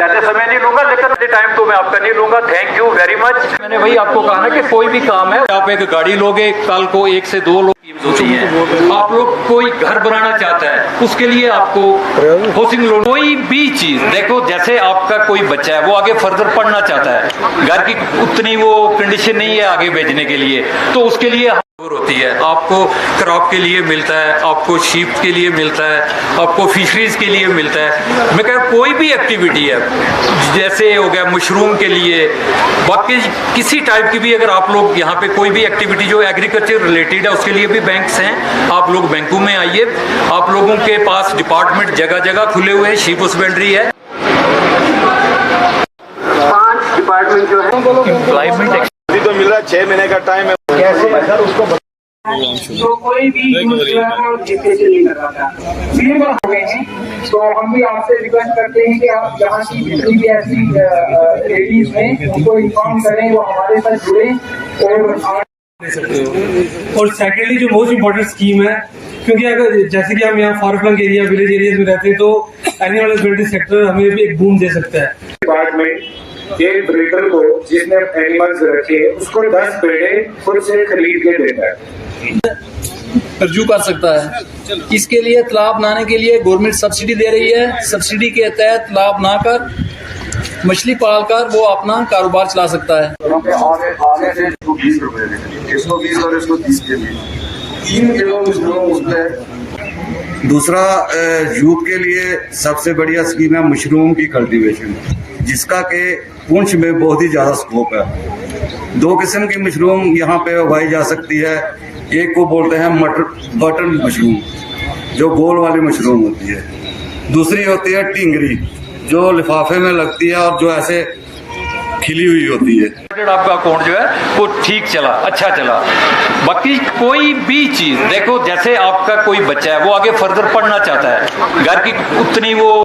ज़्यादा समय नहीं लूंगा, लेकिन टाइम तो मैं आपका नहीं लूंगा। Thank you very much. मैंने वही आपको कहा ना कि कोई भी काम है, आप एक गाड़ी लोगे, कल को 1 से 2 लोग होती है। आप लोग कोई घर बनाना चाहता है, उसके लिए आपको हाउसिंग लोन, कोई भी चीज देखो, जैसे आपका कोई बच्चा है वो आगे फर्दर पढ़ना चाहता है, घर की उतनी वो कंडीशन नहीं है आगे भेजने के लिए, तो उसके लिए होती है। आपको क्रॉप के लिए मिलता है, आपको शीप के लिए मिलता है, आपको फिशरीज के लिए मिलता है। मैं कह कोई भी एक्टिविटी है, जैसे हो गया मशरूम के लिए, बाकी किसी टाइप की भी अगर आप लोग यहाँ पे कोई भी एक्टिविटी जो एग्रीकल्चर रिलेटेड है, उसके लिए भी बैंक्स हैं। आप लोग बैंकों में आइए, आप लोगों के पास डिपार्टमेंट जगह जगह खुले हुए हैं, शीप हस्बेंड्री है, 5 डिपार्टमेंट जो है एम्प्लॉयमेंट तो मिल रहा है, 6 महीने का टाइम है। कैसे है सर उसको तो कोई भी नहीं कर रहा था, सीएम हो गए हैं। तो हम भी आपसे रिक्वेस्ट करते हैं कि आप यहाँ की जितनी भी ऐसी लेडीज हैं उनको इन्फॉर्म करें, वो हमारे साथ जुड़े और सेकेंडली जो मोस्ट इम्पोर्टेंट स्कीम है, क्योंकि अगर जैसे कि हम यहाँ far flung area, village areas में रहते हैं, तो एनिमल हस्बेंड्री सेक्टर हमें भी एक बूम दे सकता है। डिपार्टमेंट एक ब्रीडर को जिसने एनिमल्स रखे उसको 10 पेड़े खुद से खरीद के देता है, रजू कर सकता है। इसके लिए तालाब बनाने के लिए गवर्नमेंट सब्सिडी दे रही है। सब्सिडी के तहत तालाब बनाकर मछली पालकर वो अपना कारोबार चला सकता है। आगे से 20 रुपए, 120 और 130 के लिए 3 किलो उसमें। दूसरा यूथ के लिए सबसे बढ़िया स्कीम है मशरूम की कल्टीवेशन, जिसका के पुंछ में बहुत ही ज्यादा स्कोप है। 2 किस्म की मशरूम यहाँ पे उगाई जा सकती है। एक को बोलते हैं बटन मशरूम, जो गोल वाली मशरूम होती है। दूसरी होती है टिंगरी, जो लिफाफे में लगती है और जो ऐसे खिली हुई होती है। आपका अकाउंट जो है वो ठीक चला, अच्छा चला। बाकी कोई भी चीज देखो, जैसे आपका कोई बच्चा है वो आगे फर्दर पढ़ना चाहता है, घर की उतनी वो